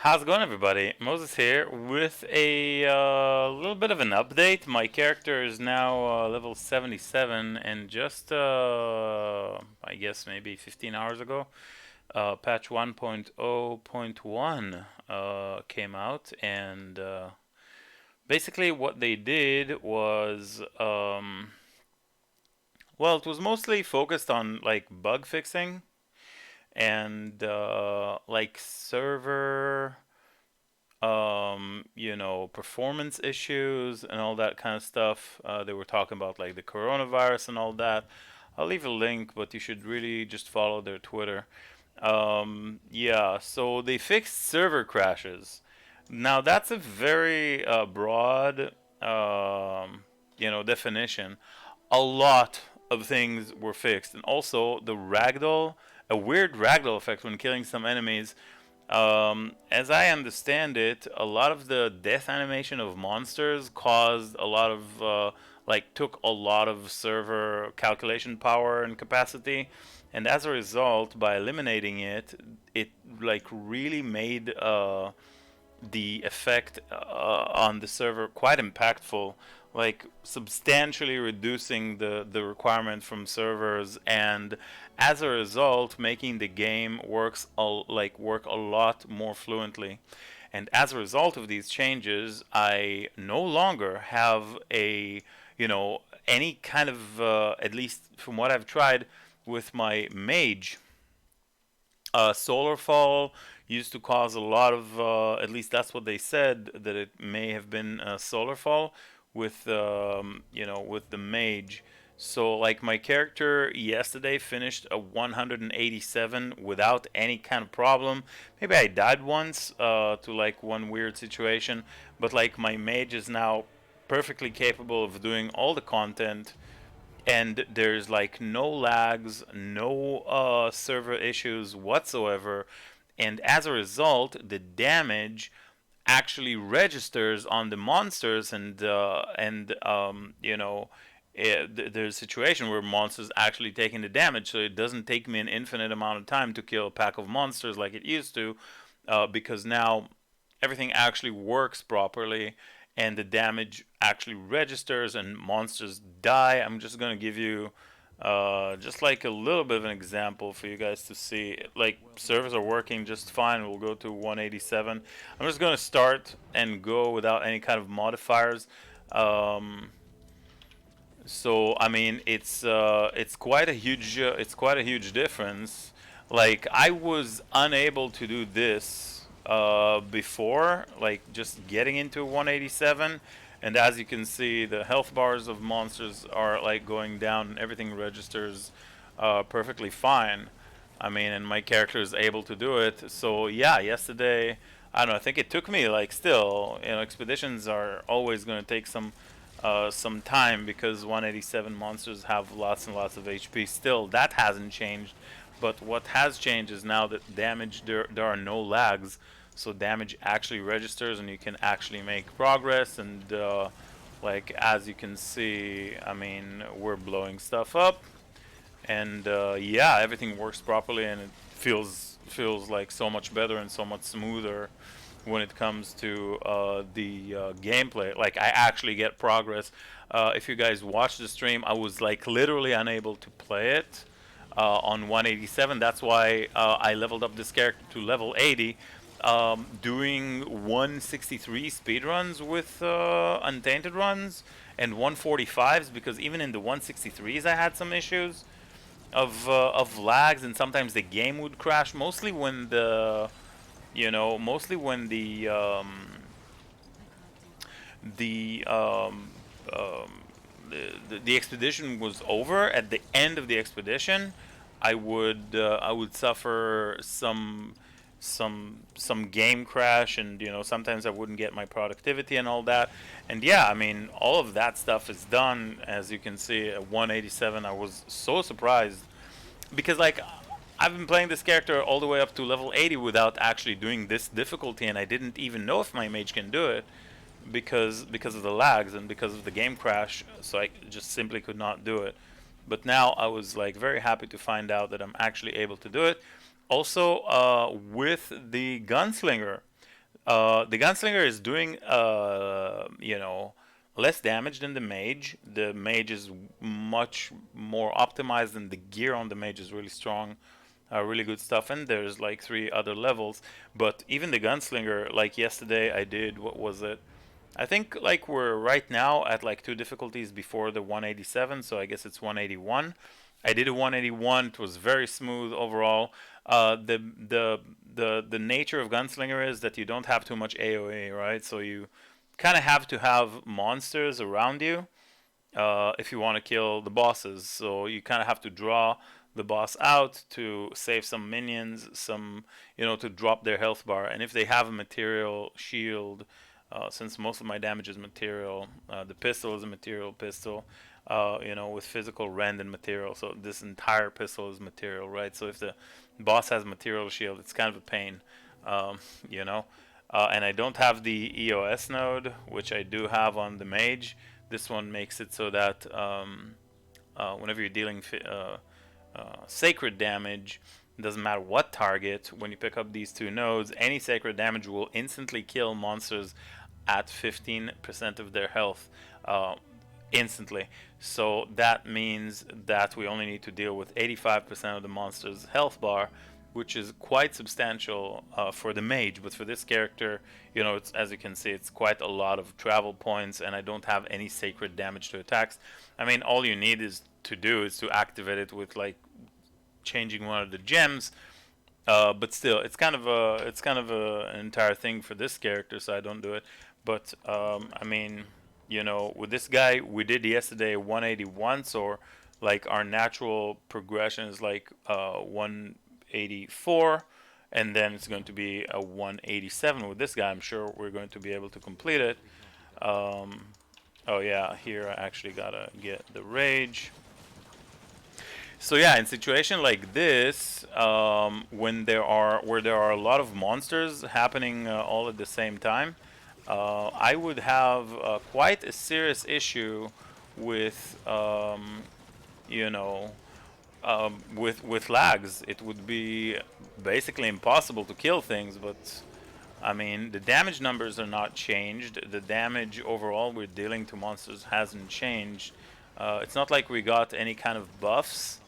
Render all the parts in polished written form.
How's it going, everybody? Moses here with a little bit of an update. My character is now level 77, and just I guess maybe 15 hours ago, patch 1.0.1 came out, and basically what they did was, well, it was mostly focused on like bug fixing and like server performance issues and all that kind of stuff. They were talking about like the coronavirus and all that. I'll leave a link, but you should really just follow their Twitter. Yeah, so they fixed server crashes. Now that's a very broad, definition. A lot of things were fixed, and also the ragdoll, a weird ragdoll effect when killing some enemies. As I understand it, a lot of the death animation of monsters caused a lot of, took a lot of server calculation power and capacity. And as a result, by eliminating it, it like really made the effect on the server quite impactful, like substantially reducing the requirement from servers, and as a result, making the game work a lot more fluently. And as a result of these changes, I no longer have a any kind of at least from what I've tried with my mage, solar fall used to cause a lot of, at least that's what they said, that it may have been solar fall with, with the mage. So, like, my character yesterday finished a 187 without any kind of problem. Maybe I died once to, like, one weird situation, but, like, my mage is now perfectly capable of doing all the content, and there's like no lags, no server issues whatsoever, and as a result, the damage actually registers on the monsters, there's a situation where monsters actually taking the damage, so it doesn't take me an infinite amount of time to kill a pack of monsters like it used to, because now everything actually works properly and the damage actually registers and monsters die. I'm just going to give you just like a little bit of an example for you guys to see. Like, servers are working just fine. We'll go to 187. I'm just going to start and go without any kind of modifiers. So I mean, it's quite a huge difference. Like, I was unable to do this before, like just getting into 187, and as you can see, the health bars of monsters are like going down, and everything registers perfectly fine. I mean, and my character is able to do it. So yeah, yesterday, I don't know. I think it took me like still, expeditions are always going to take some time because 187 monsters have lots and lots of HP. Still, that hasn't changed. But what has changed is now that damage, there are no lags, so damage actually registers and you can actually make progress. And like, as you can see, I mean, we're blowing stuff up, and yeah, everything works properly, and it feels like so much better and so much smoother when it comes to the gameplay. Like, I actually get progress. If you guys watch the stream, I was like literally unable to play it on 187. That's why I leveled up this character to level 80. Doing 163 speedruns with untainted runs and 145s, because even in the 163s I had some issues of lags, and sometimes the game would crash. Mostly when the the expedition was over. At the end of the expedition, I would suffer some game crash, and sometimes I wouldn't get my productivity and all that. And yeah, I mean, all of that stuff is done. As you can see, at 187, I was so surprised because, like, I've been playing this character all the way up to level 80 without actually doing this difficulty, and I didn't even know if my mage can do it because of the lags and because of the game crash. So I just simply could not do it. But now I was like very happy to find out that I'm actually able to do it. Also, with the Gunslinger, The Gunslinger is doing, you know, less damage than the Mage. The Mage is much more optimized, and the gear on the Mage is really strong, really good stuff. And there's like 3 other levels. But even the Gunslinger, like yesterday, I did, what was it? I think like we're right now at like 2 difficulties before the 187, so I guess it's 181. I did a 181. It was very smooth overall. The nature of Gunslinger is that you don't have too much AOE, right? So you kind of have to have monsters around you if you want to kill the bosses. So you kind of have to draw the boss out to save some minions, some, you know, to drop their health bar. And if they have a material shield, since most of my damage is material, the pistol is a material pistol, you know, with physical rend and material. So this entire pistol is material, right? So if the boss has material shield, it's kind of a pain, you know. And I don't have the EOS node, which I do have on the mage. This one makes it so that whenever you're dealing sacred damage, it doesn't matter what target, when you pick up these 2 nodes, any sacred damage will instantly kill monsters at 15% of their health instantly. So that means that we only need to deal with 85% of the monster's health bar, which is quite substantial for the mage. But for this character, you know, it's, as you can see, it's quite a lot of travel points, and I don't have any sacred damage to attacks. I mean, all you need is to activate it with like changing one of the gems. But still, it's kind of an entire thing for this character, so I don't do it. But I mean, you know, with this guy, we did yesterday 181, so like our natural progression is like 184, and then it's going to be a 187 with this guy. I'm sure we're going to be able to complete it. Oh yeah, here I actually gotta get the rage. So yeah, in situation like this, when there are a lot of monsters happening all at the same time, I would have quite a serious issue with, you know, with lags. It would be basically impossible to kill things. But I mean, the damage numbers are not changed. The damage overall we're dealing to monsters hasn't changed. It's not like we got any kind of buffs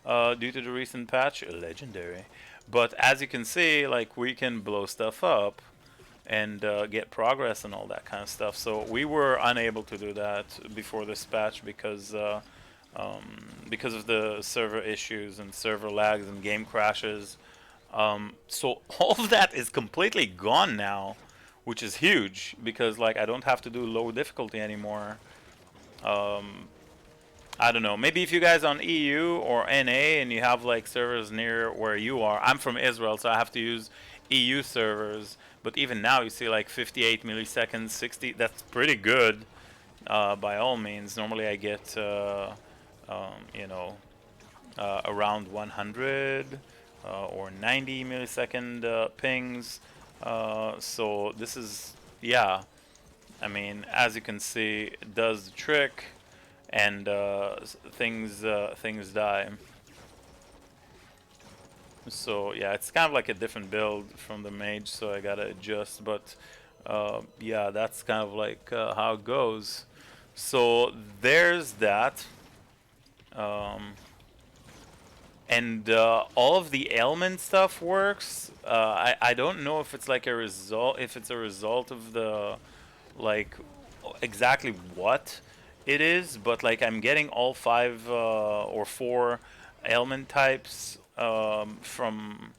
due to the recent patch, legendary. But as you can see, like, we can blow stuff up and get progress and all that kind of stuff. So we were unable to do that before this patch because of the server issues and server lags and game crashes. So all of that is completely gone now, which is huge because like I don't have to do low difficulty anymore. I don't know. Maybe if you guys on EU or NA and you have like servers near where you are. I'm from Israel, so I have to use EU servers. But even now, you see like 58 milliseconds, 60. That's pretty good, by all means. Normally, I get, you know, around 100 or 90 millisecond pings. So this is, yeah. I mean, as you can see, it does the trick. And things die. So yeah, it's kind of like a different build from the mage, so I gotta adjust. But yeah, that's kind of like how it goes. So there's that. And all of the ailment stuff works. I don't know if it's like a result, if it's a result of the, like, exactly what it is, but like I'm getting all 5 or 4 ailment types from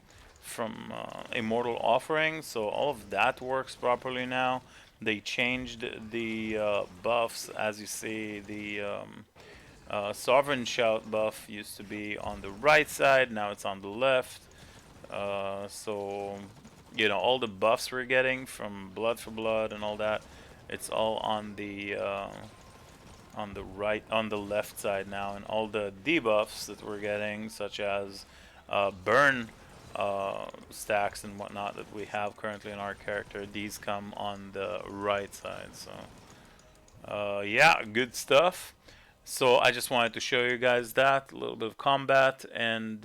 Immortal Offering, so all of that works properly now. They changed the buffs, as you see. The Sovereign Shout buff used to be on the right side, now it's on the left. So you know, all the buffs we're getting from Blood for Blood and all that, it's all on the right, on the left side now, and all the debuffs that we're getting, such as burn stacks and whatnot that we have currently in our character, these come on the right side. So yeah, good stuff. So I just wanted to show you guys that, a little bit of combat, and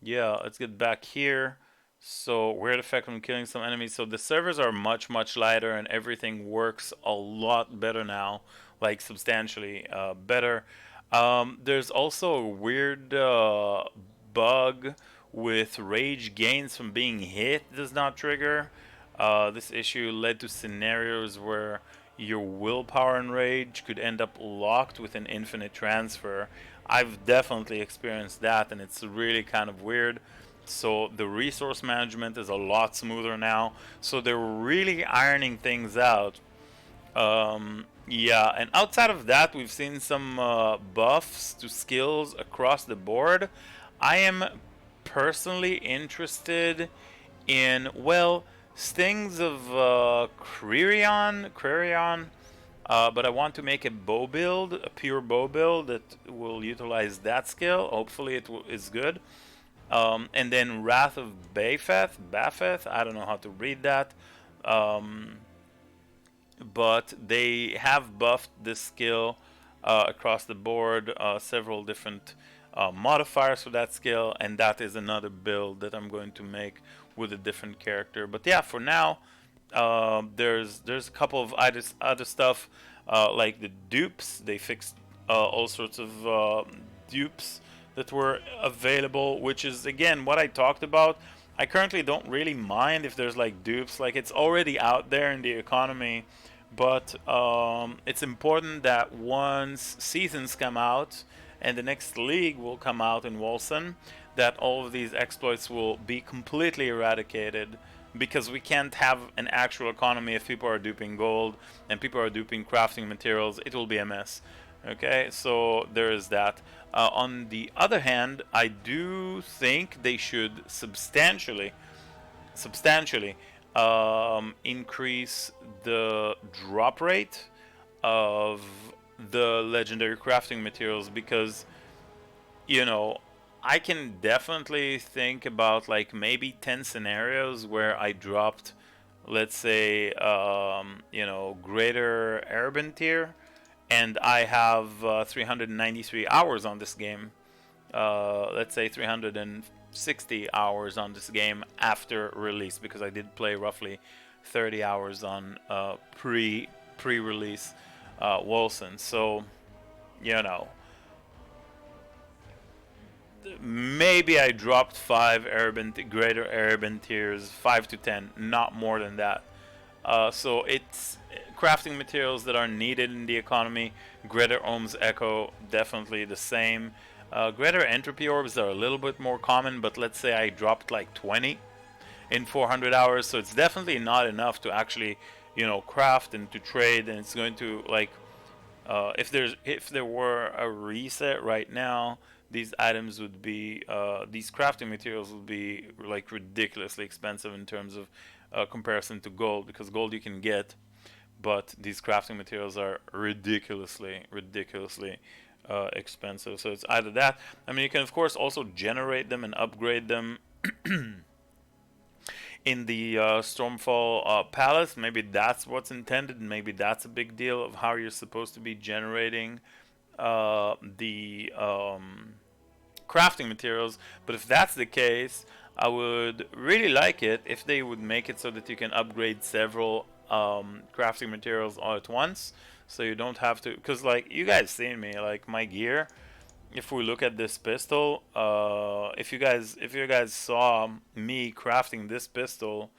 yeah, let's get back here So weird effect when killing some enemies. So the servers are much lighter and everything works a lot better now, like substantially better. There's also a weird bug with rage gains from being hit does not trigger. This issue led to scenarios where your willpower and rage could end up locked with an infinite transfer. I've definitely experienced that, and it's really kind of weird. So the resource management is a lot smoother now. So they're really ironing things out. Yeah, and outside of that, we've seen some buffs to skills across the board. I am personally interested in, well, Stings of Crerion, but I want to make a bow build, a pure bow build that will utilize that skill. Hopefully it is good. And then Wrath of Bapheth, I don't know how to read that. Um, but they have buffed this skill across the board, several different modifiers for that skill, and that is another build that I'm going to make with a different character. But yeah, for now, there's a couple of other stuff like the dupes. They fixed all sorts of dupes that were available, which is again what I talked about. I currently don't really mind if there's like dupes, like it's already out there in the economy, but it's important that once seasons come out and the next league will come out in Wolcen, that all of these exploits will be completely eradicated, because we can't have an actual economy if people are duping gold and people are duping crafting materials. It will be a mess. Okay, so there is that. On the other hand, I do think they should substantially increase the drop rate of the legendary crafting materials, because you know I can definitely think about like maybe 10 scenarios where I dropped, let's say, greater Arabin tier, and I have 393 hours on this game. Let's say 360 hours on this game after release, because I did play roughly 30 hours on pre-release Wolcen. So you know, maybe I dropped greater Arabin tiers, 5 to 10, not more than that. So it's crafting materials that are needed in the economy. Greater Ohm's Echo, definitely the same. Greater Entropy Orbs are a little bit more common, but let's say I dropped like 20 in 400 hours, so it's definitely not enough to actually, craft and to trade, and it's going to like, if there were a reset right now, these items would be these crafting materials would be like ridiculously expensive in terms of comparison to gold, because gold you can get, but these crafting materials are ridiculously expensive. So it's either that. I mean, you can of course also generate them and upgrade them in the Stormfall Palace. Maybe that's what's intended, and maybe that's a big deal of how you're supposed to be generating the crafting materials. But if that's the case, I would really like it if they would make it so that you can upgrade several crafting materials all at once, so you don't have to, because like you guys seen me, like my gear, if we look at this pistol, if you guys saw me crafting this pistol,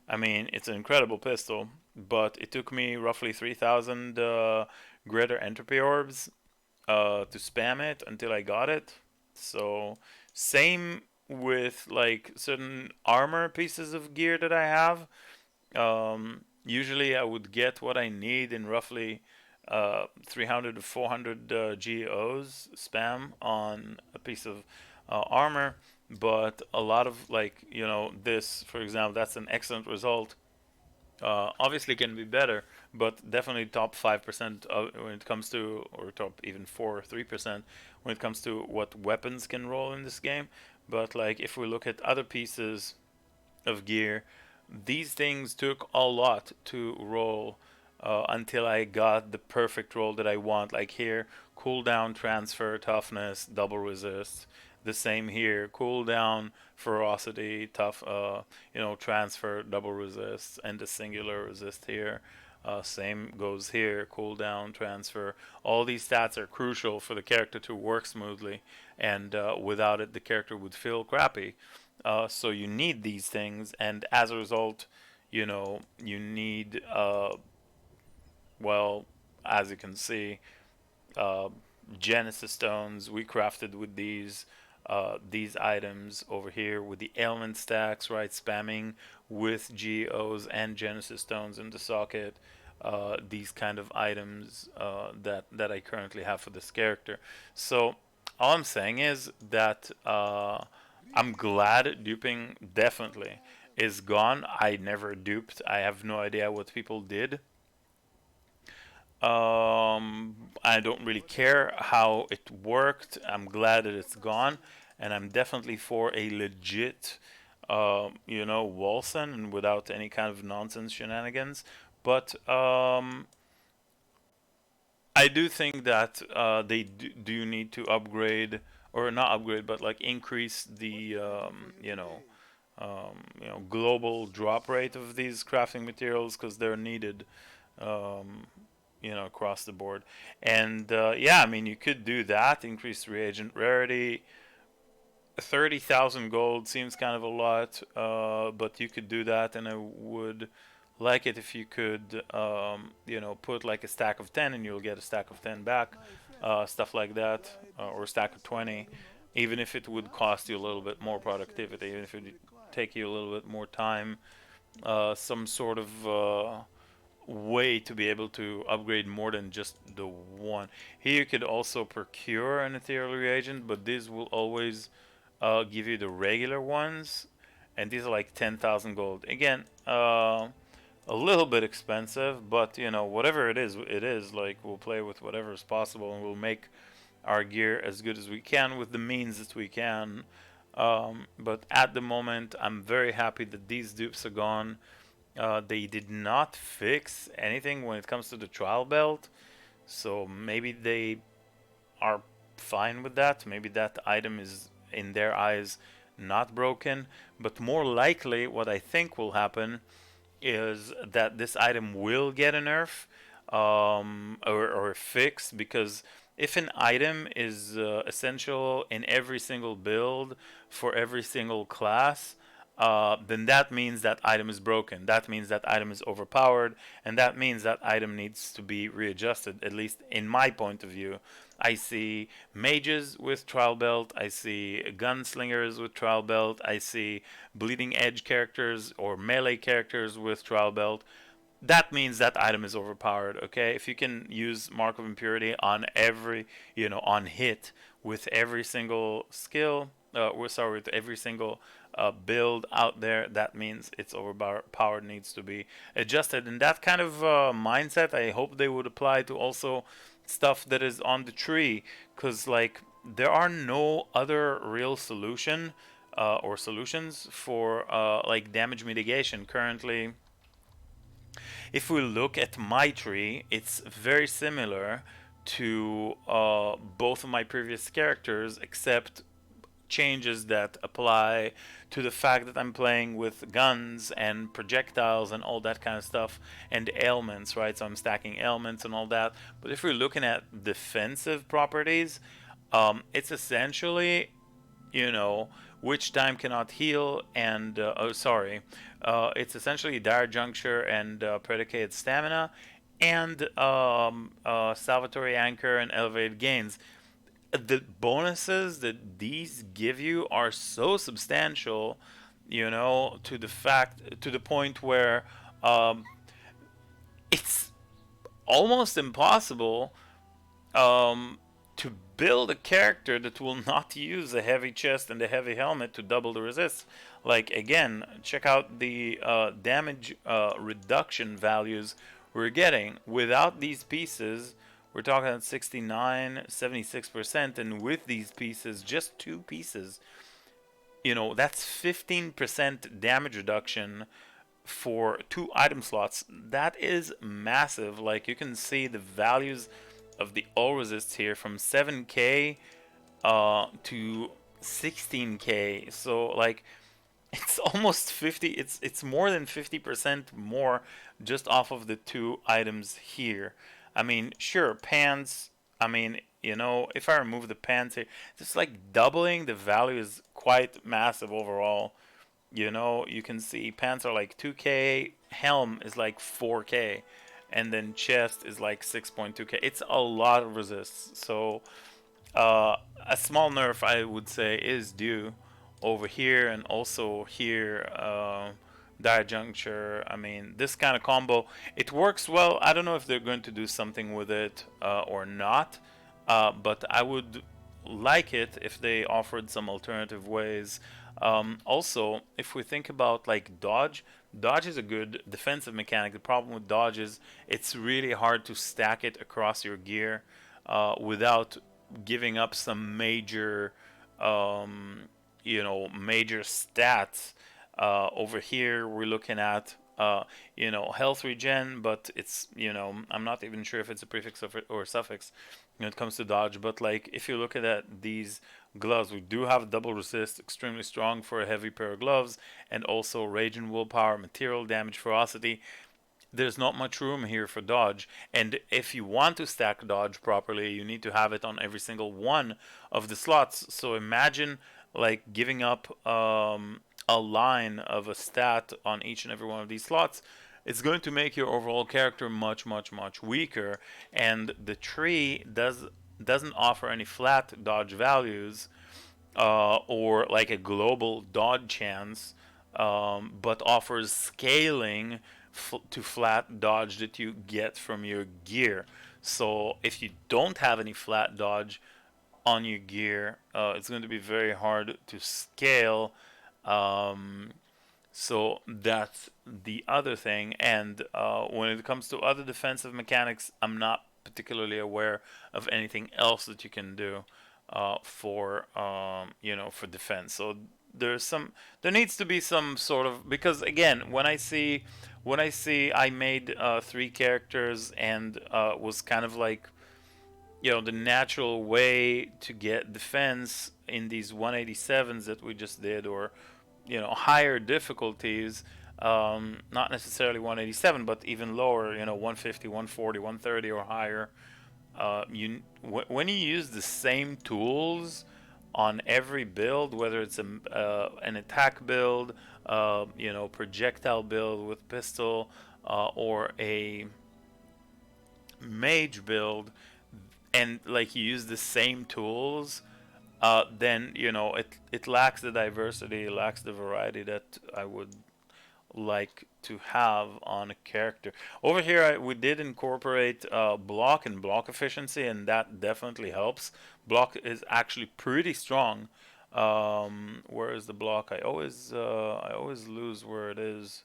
I mean, it's an incredible pistol, but it took me roughly 3,000 greater entropy orbs to spam it until I got it. So same with like certain armor pieces of gear that I have. Usually I would get what I need in roughly 300 to 400 GOs spam on a piece of armor, but a lot of like, this, for example, that's an excellent result. Obviously can be better, but definitely top 5% when it comes to, or top even 4 or 3% when it comes to what weapons can roll in this game. But like if we look at other pieces of gear, these things took a lot to roll until I got the perfect roll that I want. Like here, cooldown, transfer, toughness, double resist. The same here. Cooldown, ferocity, tough, transfer, double resist, and a singular resist here. Same goes here. Cooldown, transfer. All these stats are crucial for the character to work smoothly, and without it, the character would feel crappy. So you need these things, and as a result, you need, well, as you can see, uh, Genesis stones. We crafted with these items over here with the ailment stacks, right? Spamming with geos and Genesis stones in the socket. These kind of items that I currently have for this character. So all I'm saying is that I'm glad duping definitely is gone. I never duped. I have no idea what people did. I don't really care how it worked. I'm glad that it's gone, and I'm definitely for a legit, Wolcen and without any kind of nonsense shenanigans. But I do think that they do need to upgrade, or not upgrade, but like increase the, global drop rate of these crafting materials because they're needed. Um, across the board. And yeah, I mean, you could do that, increase reagent rarity. 30,000 gold seems kind of a lot, but you could do that, and I would like it if you could, put like a stack of 10 and you'll get a stack of 10 back, stuff like that, or a stack of 20, even if it would cost you a little bit more productivity, even if it would take you a little bit more time, some sort of way to be able to upgrade more than just the one. Here you could also procure an ethereal reagent, but these will always give you the regular ones, and these are like 10,000 gold. Again, a little bit expensive, but whatever it is, it is. Like, we'll play with whatever is possible, and we'll make our gear as good as we can with the means that we can. But at the moment, I'm very happy that these dupes are gone. They did not fix anything when it comes to the trial belt, so maybe they are fine with that. Maybe that item is, in their eyes, not broken. But more likely, what I think will happen is that this item will get a nerf, or a fix, because if an item is essential in every single build for every single class, then that means that item is broken. That means that item is overpowered, and that means that item needs to be readjusted, at least in my point of view. I see mages with trial belt, I see gunslingers with trial belt, I see bleeding edge characters or melee characters with trial belt. That means that item is overpowered, okay? If you can use Mark of Impurity on every, on hit with every single skill, with every single build out there, that means it's overpowered, needs to be adjusted. And that kind of mindset, I hope they would apply to also stuff that is on the tree, because like there are no other real solution or solutions for like damage mitigation currently. If we look at my tree, it's very similar to both of my previous characters, except changes that apply to the fact that I'm playing with guns and projectiles and all that kind of stuff, and ailments, right? So I'm stacking ailments and all that. But if we're looking at defensive properties, it's essentially, which time cannot heal, and it's essentially dire juncture and predicated stamina, and salvatory anchor and elevated gains. The bonuses that these give you are so substantial, to the point where it's almost impossible to build a character that will not use a heavy chest and a heavy helmet to double the resist. Like, again, check out the damage reduction values we're getting. Without these pieces, we're talking at 69, 76%, and with these pieces, just two pieces, that's 15% damage reduction for 2 item slots. That is massive. Like, you can see the values of the all resists here from 7k to 16k. So like it's almost 50. It's more than 50% more just off of the two items here. I mean, sure, pants. I mean, if I remove the pants here, just like doubling the value is quite massive overall. You can see pants are like 2k, helm is like 4k, and then chest is like 6.2k. It's a lot of resists. So uh, a small nerf, I would say, is due over here and also here. Dire Juncture. I mean, this kind of combo, it works well. I don't know if they're going to do something with it or not, but I would like it if they offered some alternative ways. Also, if we think about like dodge is a good defensive mechanic. The problem with dodge is it's really hard to stack it across your gear without giving up some um, major stats. Over here, we're looking at health regen, but I'm not even sure if it's a prefix or suffix when it comes to dodge. But like, if you look at these gloves, we do have double resist, extremely strong for a heavy pair of gloves, and also rage and willpower, material damage, ferocity. There's not much room here for dodge, and if you want to stack dodge properly, you need to have it on every single one of the slots. So imagine like giving up a line of a stat on each and every one of these slots. It's going to make your overall character much, much, much weaker, and the tree doesn't offer any flat dodge values or like a global dodge chance, but offers scaling to flat dodge that you get from your gear. So if you don't have any flat dodge on your gear, it's going to be very hard to scale. Um, so that's the other thing. And when it comes to other defensive mechanics, I'm not particularly aware of anything else that you can do for defense. So there needs to be some sort of, because again, when I see I made three characters and was kind of like the natural way to get defense in these 187s that we just did, or higher difficulties, not necessarily 187 but even lower, 150, 140, 130 or higher. When you use the same tools on every build, whether it's an attack build, projectile build with pistol, or a mage build, and like you use the same tools, then it lacks the diversity, it lacks the variety that I would like to have on a character. Over here, we did incorporate block and block efficiency, and that definitely helps. Block is actually pretty strong. Where is the block? I always lose where it is.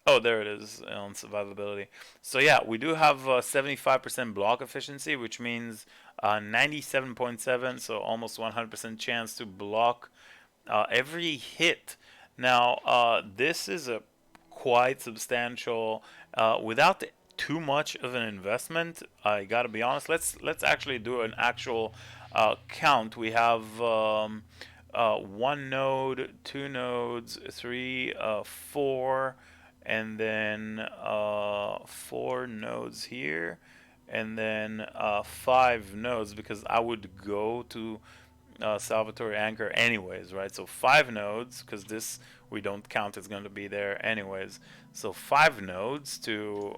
Oh, there it is on survivability. So yeah, we do have 75% block efficiency, which means 97.7, so almost 100% chance to block every hit. Now, this is a quite substantial without too much of an investment. I gotta be honest. Let's actually do an actual count. We have one node, two nodes, three, four, and then four nodes here, and then five nodes, because I would go to Salvatore Anchor anyways, right? So five nodes, because this we don't count, it's going to be there anyways. So five nodes to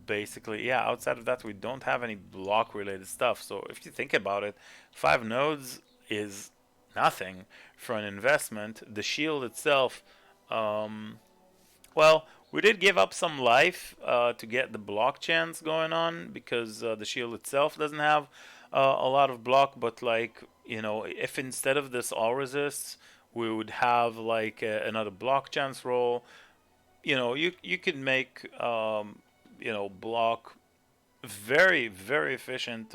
basically, yeah, outside of that, we don't have any block related stuff. So if you think about it, five nodes is nothing for an investment. The shield itself, well, we did give up some life to get the block chance going on, because the shield itself doesn't have a lot of block. But like, if instead of this all resists, we would have like another block chance roll. You could make block very, very efficient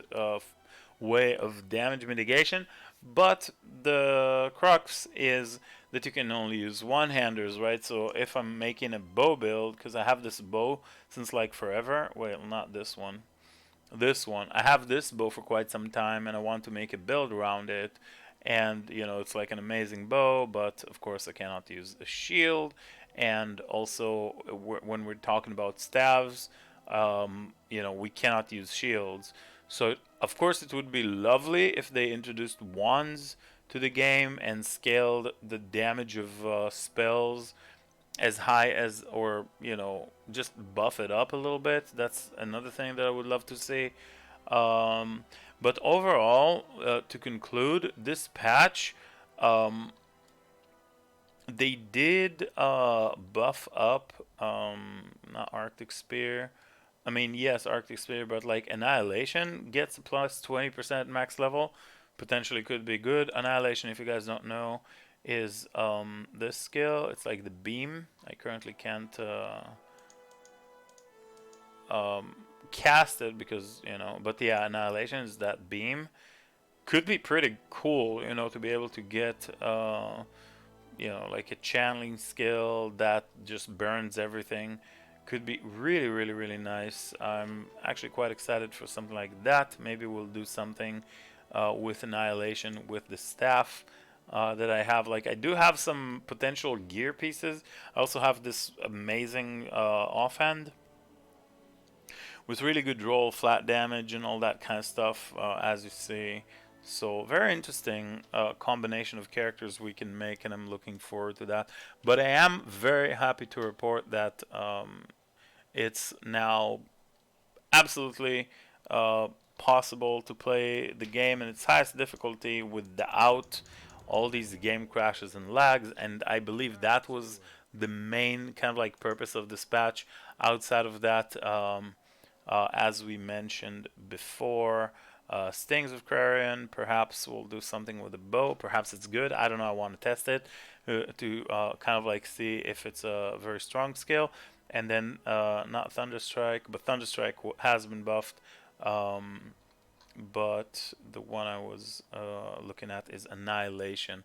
way of damage mitigation. But the crux is that you can only use one-handers, right? So if I'm making a bow build, because I have this bow since like forever. Well, not this one. This one. I have this bow for quite some time, and I want to make a build around it. and you know it's like an amazing bow, but of course I cannot use a shield. And also when we're talking about staves, you know, we cannot use shields. So of course it would be lovely if they introduced wands to the game and scaled the damage of spells as high as, or you know, just buff it up a little bit. That's another thing that I would love to see. um, but overall, to conclude this patch, um, they did buff up, not Arctic Spear. I mean, yes, Arctic Spear, but like Annihilation gets a plus 20% max level. Potentially could be good. Annihilation, if you guys don't know, is this skill. It's like the beam. I currently can't um, cast it because, you know, but yeah, Annihilation is that beam. Could be pretty cool, you know, to be able to get you know, like a channeling skill that just burns everything. Could be really, really, really nice. I'm actually quite excited for something like that. Maybe we'll do something with Annihilation with the staff that I have. Like, I do have some potential gear pieces. I also have this amazing offhand with really good roll, flat damage, and all that kind of stuff, as you see. So very interesting combination of characters we can make, and I'm looking forward to that. But I am very happy to report that it's now absolutely possible to play the game in its highest difficulty without all these game crashes and lags, and I believe that was the main kind of like purpose of this patch. Outside of that, as we mentioned before, stings of Clarion. Perhaps we'll do something with a bow. Perhaps it's good. I don't know. I want to test it to kind of like see if it's a very strong skill. And then not Thunderstrike, but Thunderstrike has been buffed. But the one I was looking at is Annihilation,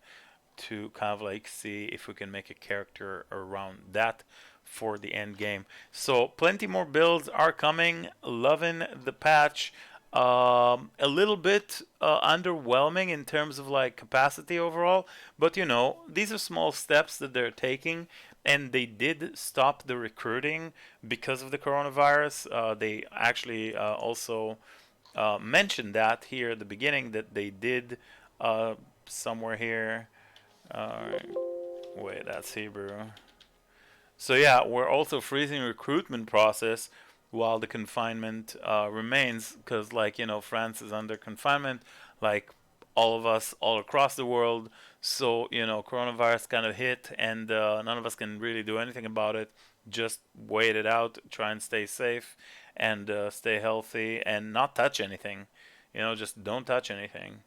to kind of like see if we can make a character around that for the end game. So plenty more builds are coming. Loving the patch. A little bit underwhelming in terms of like capacity overall, but you know, these are small steps that they're taking, and they did stop the recruiting because of the coronavirus. They actually also mentioned that here at the beginning, that they did somewhere here. Wait, that's Hebrew. So yeah, we're also freezing recruitment process while the confinement remains, because like, you know, France is under confinement, like all of us all across the world. So you know, coronavirus kind of hit, and none of us can really do anything about it. Just wait it out, try and stay safe, and stay healthy, and not touch anything. You know, just don't touch anything.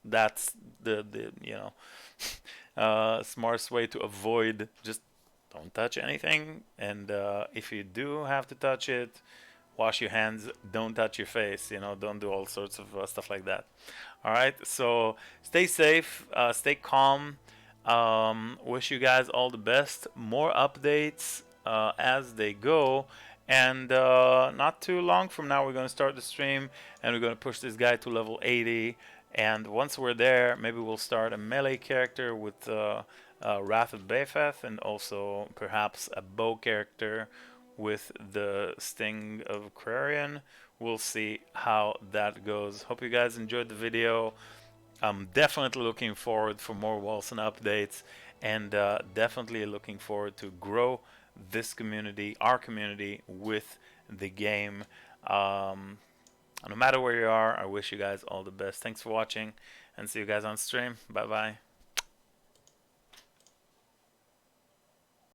That's the you know smartest way to avoid, just don't touch anything. And if you do have to touch it, wash your hands. Don't touch your face. You know, don't do all sorts of stuff like that. All right. So stay safe. Stay calm. Wish you guys all the best. More updates as they go. And not too long from now, we're going to start the stream, and we're going to push this guy to level 80. And once we're there, maybe we'll start a melee character with Wrath of Bapheth, and also perhaps a bow character with the Sting of Clarion. We'll see how that goes. Hope you guys enjoyed the video. I'm definitely looking forward for more Wolcen updates, and definitely looking forward to grow this community, our community, with the game. No matter where you are, I wish you guys all the best. Thanks for watching, and see you guys on stream. Bye bye.